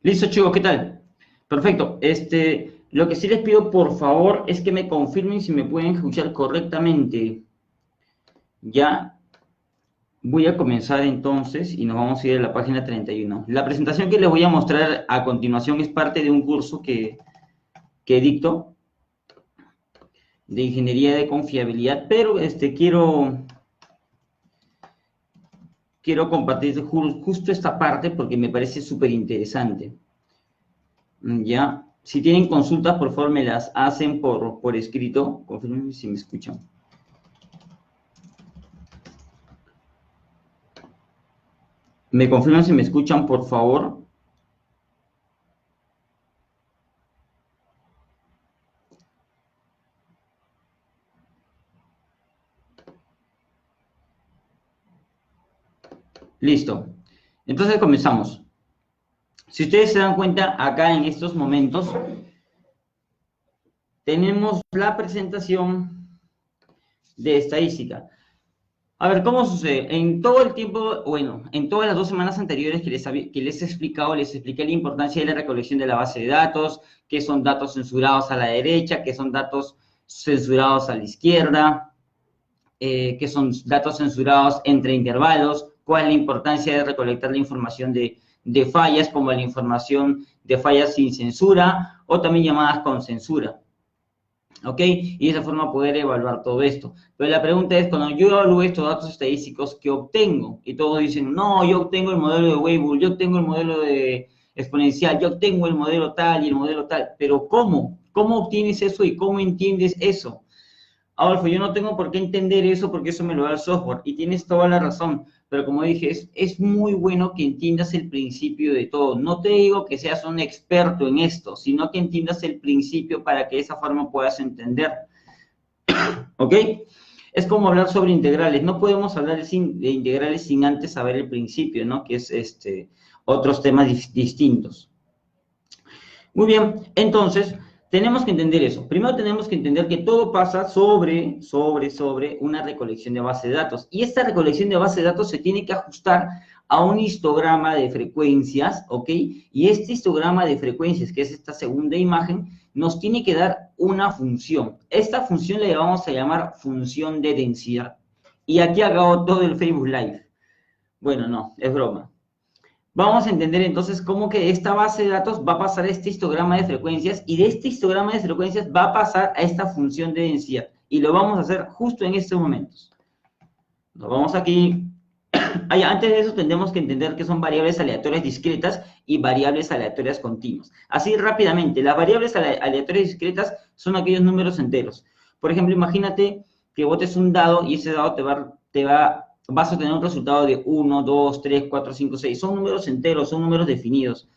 Listo, chicos, ¿qué tal? Perfecto. Lo que sí les pido, por favor, es que me confirmen si me pueden escuchar correctamente. Ya voy a comenzar entonces y nos vamos a ir a la página 31. La presentación que les voy a mostrar a continuación es parte de un curso que dicto de ingeniería de confiabilidad, pero quiero compartir justo esta parte porque me parece súper interesante. Ya, si tienen consultas, por favor me las hacen por escrito. Confirmen si me escuchan. ¿Me confirman si me escuchan, por favor? Listo. Entonces comenzamos. Si ustedes se dan cuenta, acá en estos momentos tenemos la presentación de estadística. A ver, ¿cómo sucede? En todo el tiempo, bueno, en todas las 2 semanas anteriores que les he explicado, les expliqué la importancia de la recolección de la base de datos, qué son datos censurados a la derecha, qué son datos censurados a la izquierda, qué son datos censurados entre intervalos, cuál es la importancia de recolectar la información de fallas, como la información de fallas sin censura o también llamadas con censura. ¿Ok? Y de esa forma poder evaluar todo esto. Pero la pregunta es, cuando yo evalúo estos datos estadísticos, ¿qué obtengo? Y todos dicen, no, yo obtengo el modelo de Weibull, yo obtengo el modelo de exponencial, yo obtengo el modelo tal y el modelo tal. Pero ¿cómo? ¿Cómo obtienes eso y cómo entiendes eso? Adolfo, yo no tengo por qué entender eso porque eso me lo da el software y tienes toda la razón, pero como dije, es muy bueno que entiendas el principio de todo. No te digo que seas un experto en esto, sino que entiendas el principio para que de esa forma puedas entender, ¿ok? Es como hablar sobre integrales. No podemos hablar de integrales sin antes saber el principio, ¿no? Que es otros temas distintos. Muy bien, entonces, tenemos que entender eso. Primero tenemos que entender que todo pasa sobre una recolección de base de datos. Y esta recolección de base de datos se tiene que ajustar a un histograma de frecuencias, ¿ok? Y este histograma de frecuencias, que es esta segunda imagen, nos tiene que dar una función. Esta función la vamos a llamar función de densidad. Y aquí hago todo el Facebook Live. Bueno, no, es broma. Vamos a entender entonces cómo que esta base de datos va a pasar a este histograma de frecuencias y de este histograma de frecuencias va a pasar a esta función de densidad. Y lo vamos a hacer justo en estos momentos. Nos vamos aquí. Antes de eso tendremos que entender que son variables aleatorias discretas y variables aleatorias continuas. Así rápidamente, las variables aleatorias discretas son aquellos números enteros. Por ejemplo, imagínate que botes un dado y ese dado vas a tener un resultado de 1, 2, 3, 4, 5, 6. Son números enteros, son números definidos.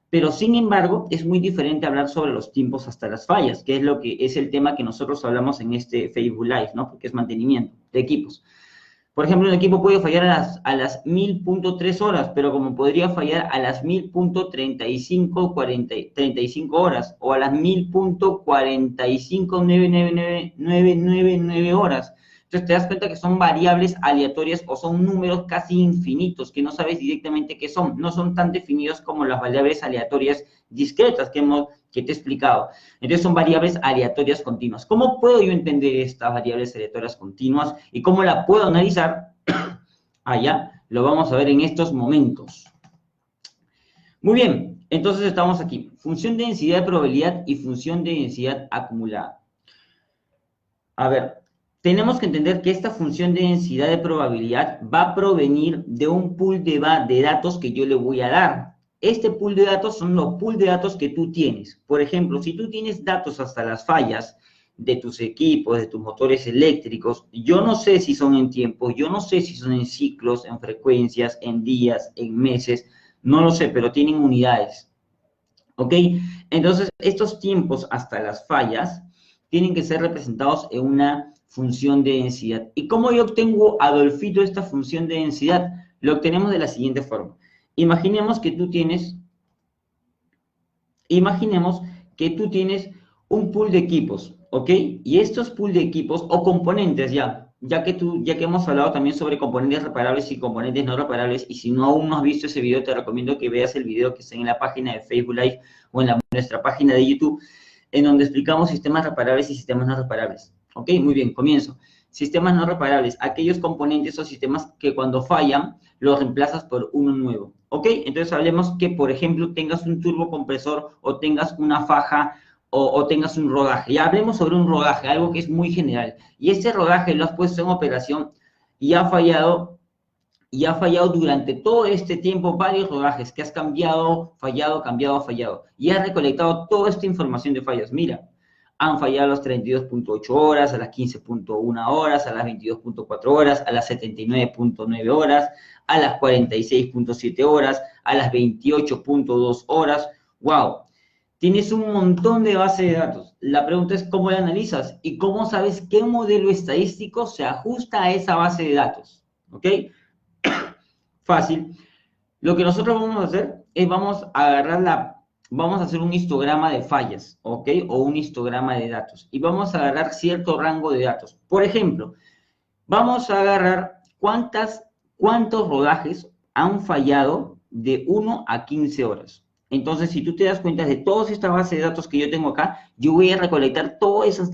Pero, sin embargo, es muy diferente hablar sobre los tiempos hasta las fallas, que es lo que es el tema que nosotros hablamos en este Facebook Live, ¿no? Porque es mantenimiento de equipos. Por ejemplo, un equipo puede fallar a las 1000.3 horas, pero como podría fallar a las 1000.35 horas o a las 1000.45.999 horas. Entonces te das cuenta que son variables aleatorias o son números casi infinitos que no sabes directamente qué son. No son tan definidos como las variables aleatorias discretas que te he explicado. Entonces son variables aleatorias continuas. ¿Cómo puedo yo entender estas variables aleatorias continuas y cómo la puedo analizar? Allá lo vamos a ver en estos momentos. Muy bien, entonces estamos aquí. Función de densidad de probabilidad y función de densidad acumulada. A ver, tenemos que entender que esta función de densidad de probabilidad va a provenir de un pool de datos que yo le voy a dar. Este pool de datos son los pool de datos que tú tienes. Por ejemplo, si tú tienes datos hasta las fallas de tus equipos, de tus motores eléctricos, yo no sé si son en tiempo, yo no sé si son en ciclos, en frecuencias, en días, en meses, no lo sé, pero tienen unidades. ¿Ok? Entonces, estos tiempos hasta las fallas tienen que ser representados en una función de densidad. ¿Y cómo yo obtengo, Adolfito, esta función de densidad? Lo obtenemos de la siguiente forma. Imaginemos que tú tienes un pool de equipos, ¿ok? Y estos pool de equipos, o componentes ya, ya que hemos hablado también sobre componentes reparables y componentes no reparables, y si no aún no has visto ese video, te recomiendo que veas el video que está en la página de Facebook Live o en nuestra página de YouTube, en donde explicamos sistemas reparables y sistemas no reparables. ¿Ok? Muy bien, comienzo. Sistemas no reparables, aquellos componentes o sistemas que cuando fallan, los reemplazas por uno nuevo. ¿Ok? Entonces hablemos que, por ejemplo, tengas un turbocompresor o tengas una faja o tengas un rodaje. Ya hablemos sobre un rodaje, algo que es muy general. Y ese rodaje lo has puesto en operación y ha fallado durante todo este tiempo varios rodajes que has cambiado, fallado, cambiado, fallado. Y has recolectado toda esta información de fallas. Mira, han fallado a las 32.8 horas, a las 15.1 horas, a las 22.4 horas, a las 79.9 horas, a las 46.7 horas, a las 28.2 horas. ¡Wow! Tienes un montón de base de datos. La pregunta es cómo la analizas y cómo sabes qué modelo estadístico se ajusta a esa base de datos. ¿Ok? Fácil. Lo que nosotros vamos a hacer es vamos a hacer un histograma de fallas, ¿ok? O un histograma de datos. Y vamos a agarrar cierto rango de datos. Por ejemplo, vamos a agarrar cuántos rodajes han fallado de 1 a 15 horas. Entonces, si tú te das cuenta de toda esta base de datos que yo tengo acá, yo voy a recolectar todos esos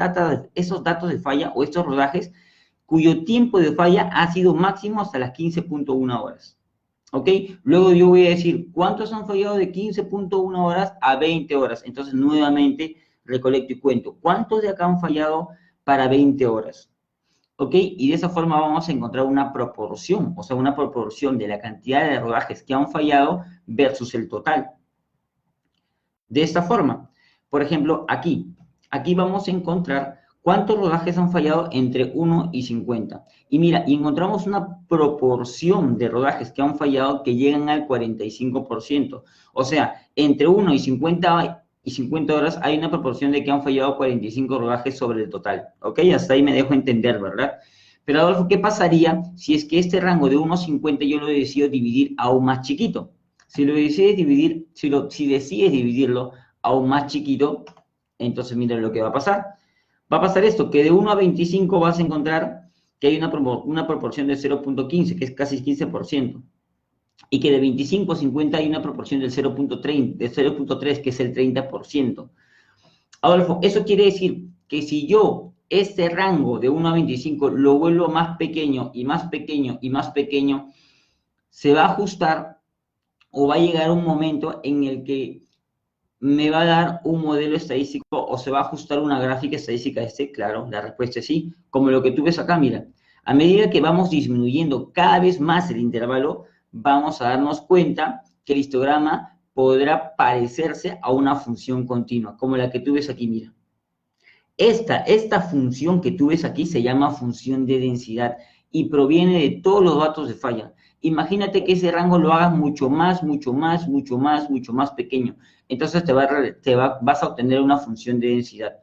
datos de falla o estos rodajes cuyo tiempo de falla ha sido máximo hasta las 15.1 horas. ¿Ok? Luego yo voy a decir cuántos han fallado de 15.1 horas a 20 horas. Entonces, nuevamente recolecto y cuento cuántos de acá han fallado para 20 horas. ¿Ok? Y de esa forma vamos a encontrar una proporción, o sea, una proporción de la cantidad de rodajes que han fallado versus el total. De esta forma, por ejemplo, aquí vamos a encontrar cuántos rodajes han fallado entre 1 y 50. Y mira, y encontramos una proporción de rodajes que han fallado que llegan al 45%. O sea, entre 1 y 50 horas hay una proporción de que han fallado 45 rodajes sobre el total. ¿Ok? Hasta ahí me dejo entender, ¿verdad? Pero Adolfo, ¿qué pasaría si es que este rango de 1 a 50 yo lo decido dividir aún más chiquito? Si lo decides dividir, si decides dividirlo aún más chiquito, entonces mira lo que va a pasar. Va a pasar esto, que de 1 a 25 vas a encontrar que hay una proporción de 0.15, que es casi 15%. Y que de 25 a 50 hay una proporción del 0.3, que es el 30%. Adolfo, eso quiere decir que si yo este rango de 1 a 25 lo vuelvo más pequeño y más pequeño y más pequeño, se va a ajustar o va a llegar un momento en el que me va a dar un modelo estadístico o se va a ajustar una gráfica estadística. Claro, la respuesta es sí, como lo que tú ves acá, mira. A medida que vamos disminuyendo cada vez más el intervalo, vamos a darnos cuenta que el histograma podrá parecerse a una función continua, como la que tú ves aquí, mira. Esta función que tú ves aquí se llama función de densidad y proviene de todos los datos de falla. Imagínate que ese rango lo hagas mucho más pequeño. Entonces vas a obtener una función de densidad.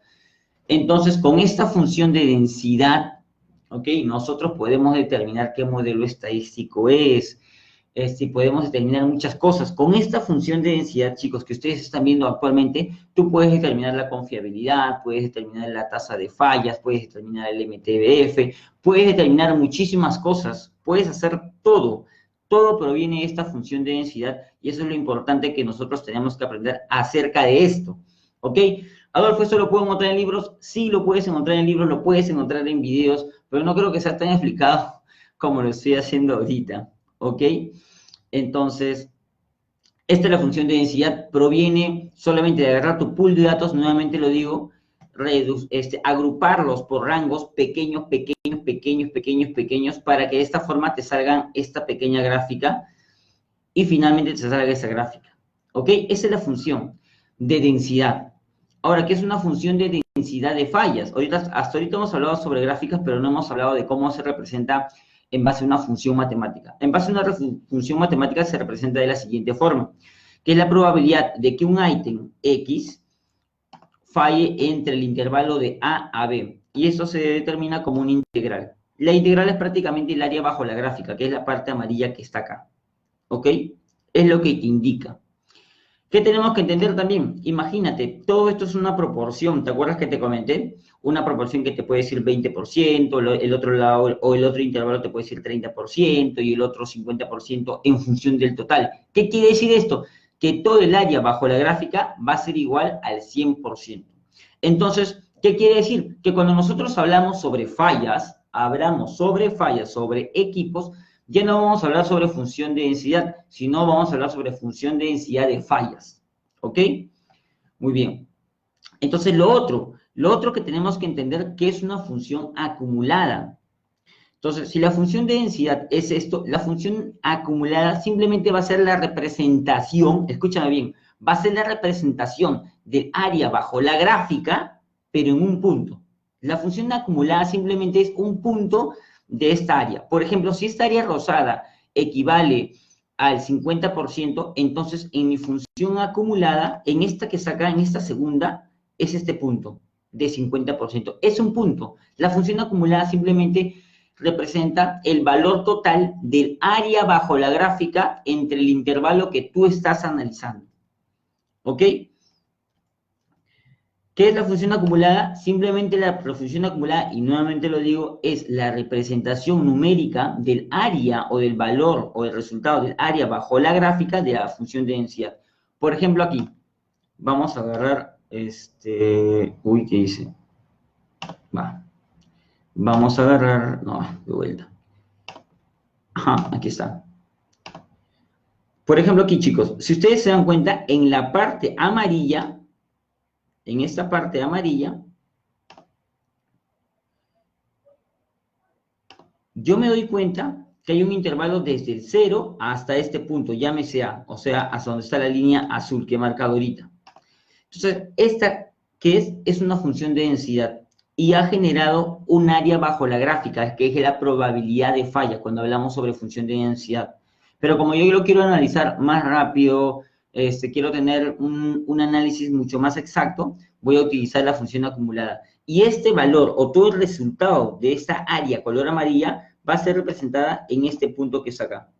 Entonces, con esta función de densidad, ¿ok? Nosotros podemos determinar qué modelo estadístico es, podemos determinar muchas cosas. Con esta función de densidad, chicos, que ustedes están viendo actualmente, tú puedes determinar la confiabilidad, puedes determinar la tasa de fallas, puedes determinar el MTBF, puedes determinar muchísimas cosas, puedes hacer todo. Todo proviene de esta función de densidad y eso es lo importante que nosotros tenemos que aprender acerca de esto. ¿Ok? Adolfo, ¿eso lo puedo encontrar en libros? Sí, lo puedes encontrar en libros, lo puedes encontrar en videos, pero no creo que sea tan explicado como lo estoy haciendo ahorita. ¿Ok? Entonces, esta es la función de densidad, proviene solamente de agarrar tu pool de datos, nuevamente lo digo, agruparlos por rangos pequeños, para que de esta forma te salgan esta pequeña gráfica y finalmente te salga esa gráfica. ¿Ok? Esa es la función de densidad. Ahora, ¿qué es una función de densidad de fallas? Hasta ahorita hemos hablado sobre gráficas, pero no hemos hablado de cómo se representa en base a una función matemática. En base a una función matemática se representa de la siguiente forma, que es la probabilidad de que un ítem X falle entre el intervalo de A a B. Y eso se determina como una integral. La integral es prácticamente el área bajo la gráfica, que es la parte amarilla que está acá. ¿Ok? Es lo que te indica. ¿Qué tenemos que entender también? Imagínate, todo esto es una proporción, ¿te acuerdas que te comenté? Una proporción que te puede decir 20%, el otro lado o el otro intervalo te puede decir 30% y el otro 50% en función del total. ¿Qué quiere decir esto? Que todo el área bajo la gráfica va a ser igual al 100%. Entonces, ¿qué quiere decir? Que cuando nosotros hablamos sobre fallas, sobre equipos, ya no vamos a hablar sobre función de densidad, sino vamos a hablar sobre función de densidad de fallas. ¿Ok? Muy bien. Entonces, lo otro que tenemos que entender que es una función acumulada. Entonces, si la función de densidad es esto, la función acumulada simplemente va a ser la representación, escúchame bien, va a ser la representación del área bajo la gráfica, pero en un punto. La función acumulada simplemente es un punto de esta área. Por ejemplo, si esta área rosada equivale al 50%, entonces en mi función acumulada, en esta que está acá, en esta segunda, es este punto de 50%. Es un punto. La función acumulada simplemente representa el valor total del área bajo la gráfica entre el intervalo que tú estás analizando. ¿Ok? ¿Qué es la función acumulada? Simplemente la función acumulada, y nuevamente lo digo, es la representación numérica del área o del valor o del resultado del área bajo la gráfica de la función de densidad. Por ejemplo, aquí, vamos a agarrar uy, ¿qué hice? Va. Vamos a agarrar, no, de vuelta. Ajá, aquí está. Por ejemplo, aquí, chicos, si ustedes se dan cuenta, en la parte amarilla, en esta parte amarilla, yo me doy cuenta que hay un intervalo desde el 0 hasta este punto, llámese A, o sea, hasta donde está la línea azul que he marcado ahorita. Entonces, esta, ¿qué es? Es una función de densidad y ha generado un área bajo la gráfica, que es la probabilidad de falla, cuando hablamos sobre función de densidad. Pero como yo lo quiero analizar más rápido, quiero tener un análisis mucho más exacto, voy a utilizar la función acumulada. Y este valor, o todo el resultado de esta área color amarilla, va a ser representada en este punto que es acá.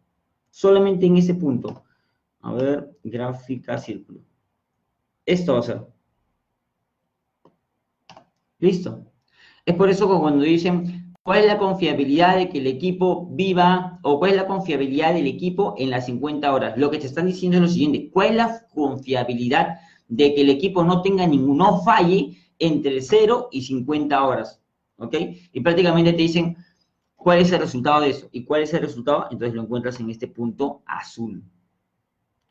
Solamente en ese punto. A ver, gráfica, círculo. Esto va a ser. ¿Listo? Es por eso que cuando dicen, ¿cuál es la confiabilidad de que el equipo viva o cuál es la confiabilidad del equipo en las 50 horas? Lo que te están diciendo es lo siguiente, ¿cuál es la confiabilidad de que el equipo no tenga no falle entre 0 y 50 horas? ¿Ok? Y prácticamente te dicen, ¿cuál es el resultado de eso? ¿Y cuál es el resultado? Entonces lo encuentras en este punto azul.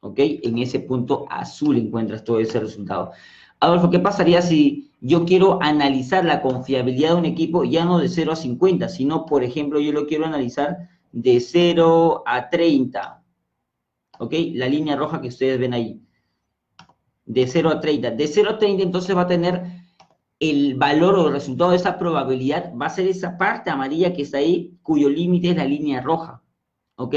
¿Ok? En ese punto azul encuentras todo ese resultado. Adolfo, ¿qué pasaría si yo quiero analizar la confiabilidad de un equipo ya no de 0 a 50, sino, por ejemplo, yo lo quiero analizar de 0 a 30? ¿Ok? La línea roja que ustedes ven ahí. De 0 a 30. De 0 a 30 entonces va a tener el valor o el resultado de esa probabilidad, va a ser esa parte amarilla que está ahí, cuyo límite es la línea roja. ¿Ok?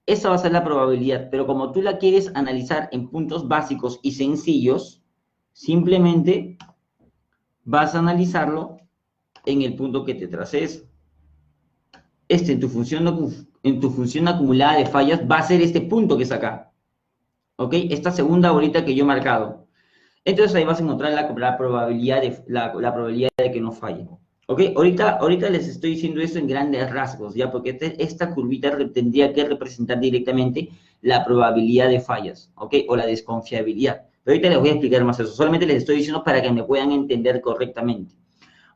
Esa va a ser la probabilidad, pero como tú la quieres analizar en puntos básicos y sencillos, simplemente vas a analizarlo en el punto que te traces. En tu función acumulada de fallas va a ser este punto que es acá. ¿Ok? Esta segunda bolita que yo he marcado. Entonces ahí vas a encontrar la probabilidad de que no falle. ¿Ok? Ahorita les estoy diciendo esto en grandes rasgos, ¿ya? Porque esta curvita tendría que representar directamente la probabilidad de fallas, ¿ok? O la desconfiabilidad. Pero ahorita les voy a explicar más eso. Solamente les estoy diciendo para que me puedan entender correctamente.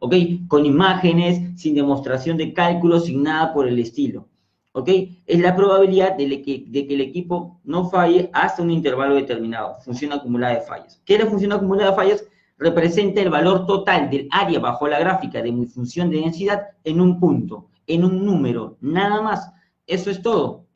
¿Ok? Con imágenes, sin demostración de cálculos, sin nada por el estilo. ¿Ok? Es la probabilidad de que el equipo no falle hasta un intervalo determinado. Función acumulada de fallas. ¿Qué es la función acumulada de fallas? Representa el valor total del área bajo la gráfica de mi función de densidad en un punto, en un número, nada más. Eso es todo.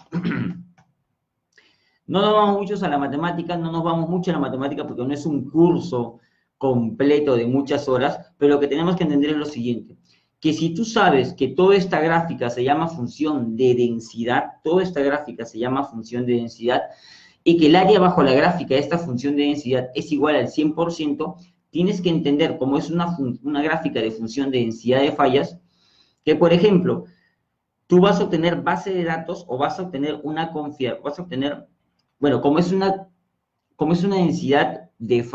No nos vamos muchos a la matemática, no nos vamos mucho a la matemática porque no es un curso completo de muchas horas, pero lo que tenemos que entender es lo siguiente, que si tú sabes que toda esta gráfica se llama función de densidad, toda esta gráfica se llama función de densidad, y que el área bajo la gráfica de esta función de densidad es igual al 100%, tienes que entender, como es una gráfica de función de densidad de fallas, que por ejemplo, tú vas a obtener base de datos o vas a obtener bueno, como es una como es una densidad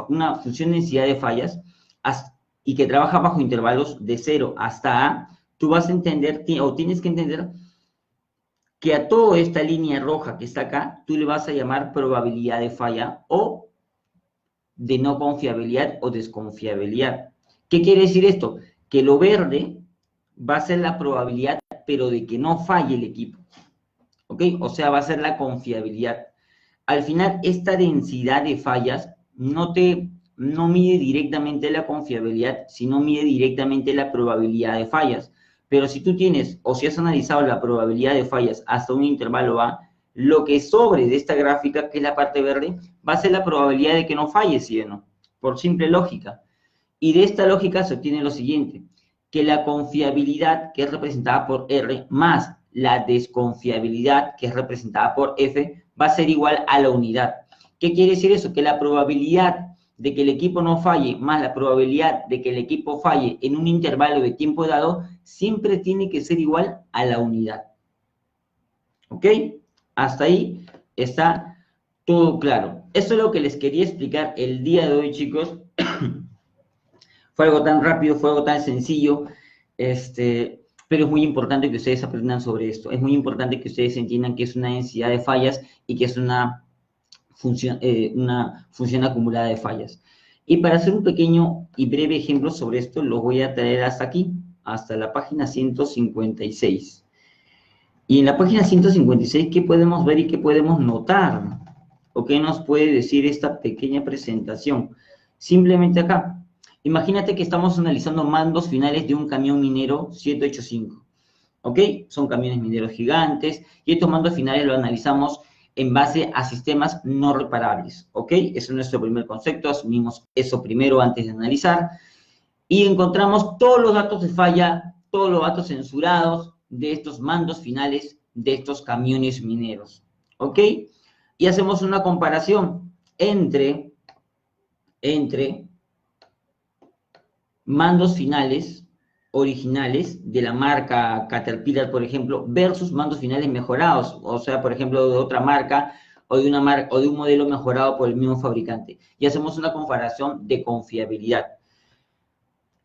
una función de densidad de fallas y que trabaja bajo intervalos de 0 hasta A, tú vas a entender, o tienes que entender, que a toda esta línea roja que está acá, tú le vas a llamar probabilidad de falla o de no confiabilidad o desconfiabilidad. ¿Qué quiere decir esto? Que lo verde va a ser la probabilidad, pero de que no falle el equipo. ¿Ok? O sea, va a ser la confiabilidad. Al final, esta densidad de fallas no mide directamente la confiabilidad, sino mide directamente la probabilidad de fallas. Pero si tú tienes, o si has analizado la probabilidad de fallas hasta un intervalo A, lo que sobre de esta gráfica, que es la parte verde, va a ser la probabilidad de que no falle, ¿sí o no? Por simple lógica. Y de esta lógica se obtiene lo siguiente, que la confiabilidad, que es representada por R, más la desconfiabilidad, que es representada por F, va a ser igual a la unidad. ¿Qué quiere decir eso? Que la probabilidad de que el equipo no falle más la probabilidad de que el equipo falle en un intervalo de tiempo dado siempre tiene que ser igual a la unidad. ¿Ok? Hasta ahí está todo claro. Esto es lo que les quería explicar el día de hoy, chicos. Fue algo tan rápido, fue algo tan sencillo, pero es muy importante que ustedes aprendan sobre esto. Es muy importante que ustedes entiendan que es una densidad de fallas y que es una función acumulada de fallas. Y para hacer un pequeño y breve ejemplo sobre esto, lo voy a traer hasta aquí, hasta la página 156. Y en la página 156, ¿qué podemos ver y qué podemos notar? ¿O qué nos puede decir esta pequeña presentación? Simplemente acá. Imagínate que estamos analizando mandos finales de un camión minero 785. ¿Ok? Son camiones mineros gigantes y estos mandos finales lo analizamos en base a sistemas no reparables. ¿Ok? Ese es nuestro primer concepto. Asumimos eso primero antes de analizar. Y encontramos todos los datos de falla, todos los datos censurados de estos mandos finales de estos camiones mineros. ¿Ok? Y hacemos una comparación entre mandos finales originales de la marca Caterpillar, por ejemplo, versus mandos finales mejorados, o sea, por ejemplo, de otra marca o de una marca o de un modelo mejorado por el mismo fabricante. Y hacemos una comparación de confiabilidad.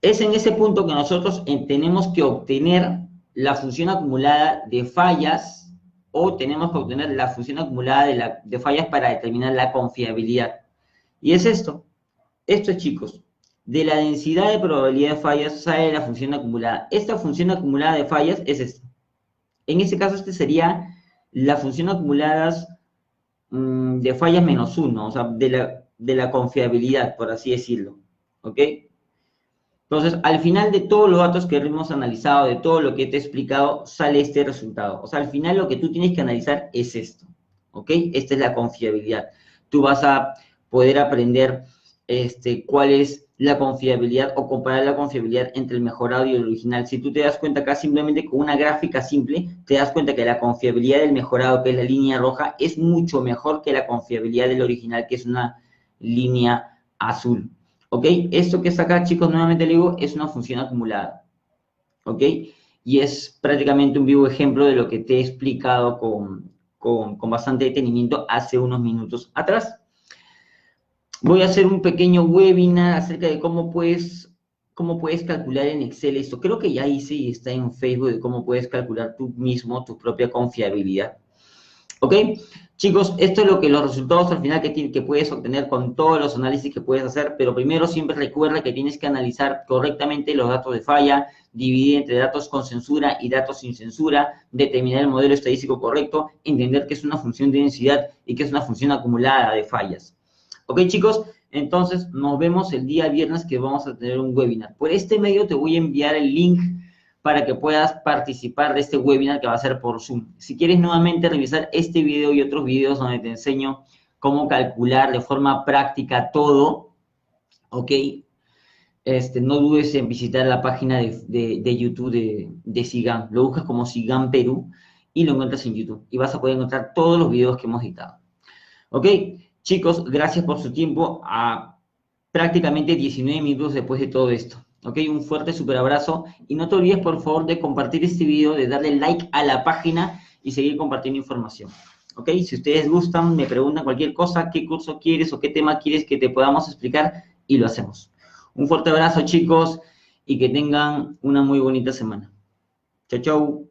Es en ese punto que nosotros tenemos que obtener la función acumulada de fallas o tenemos que obtener la función acumulada de fallas para determinar la confiabilidad. Y es esto. Esto, chicos, de la densidad de probabilidad de fallas sale la función acumulada. Esta función acumulada de fallas es esta. En ese caso, este sería la función acumulada de fallas menos 1, o sea, de la confiabilidad, por así decirlo. ¿Ok? Entonces, al final de todos los datos que hemos analizado, de todo lo que te he explicado, sale este resultado. O sea, al final lo que tú tienes que analizar es esto. ¿Ok? Esta es la confiabilidad. Tú vas a poder aprender cuál es la confiabilidad o comparar la confiabilidad entre el mejorado y el original. Si tú te das cuenta acá simplemente con una gráfica simple, te das cuenta que la confiabilidad del mejorado, que es la línea roja, es mucho mejor que la confiabilidad del original, que es una línea azul. ¿Ok? Esto que está acá, chicos, nuevamente le digo, es una función acumulada. ¿Ok? Y es prácticamente un vivo ejemplo de lo que te he explicado con bastante detenimiento hace unos minutos atrás. Voy a hacer un pequeño webinar acerca de cómo puedes calcular en Excel esto. Creo que ya hice y está en Facebook de cómo puedes calcular tú mismo tu propia confiabilidad. ¿Ok? Chicos, esto es los resultados al final que puedes obtener con todos los análisis que puedes hacer, pero primero siempre recuerda que tienes que analizar correctamente los datos de falla, dividir entre datos con censura y datos sin censura, determinar el modelo estadístico correcto, entender que es una función de densidad y que es una función acumulada de fallas. ¿Ok, chicos? Entonces, nos vemos el día viernes que vamos a tener un webinar. Por este medio te voy a enviar el link para que puedas participar de este webinar que va a ser por Zoom. Si quieres nuevamente revisar este video y otros videos donde te enseño cómo calcular de forma práctica todo, ¿ok? No dudes en visitar la página de YouTube de SIGAM. Lo buscas como SIGAM Perú y lo encuentras en YouTube. Y vas a poder encontrar todos los videos que hemos editado. ¿Ok? Chicos, gracias por su tiempo. A prácticamente 19 minutos después de todo esto. ¿Ok? Un fuerte super abrazo. Y no te olvides, por favor, de compartir este video, de darle like a la página y seguir compartiendo información. ¿ok? Si ustedes gustan, me preguntan cualquier cosa, qué curso quieres o qué tema quieres que te podamos explicar y lo hacemos. Un fuerte abrazo, chicos, y que tengan una muy bonita semana. Chau, chau.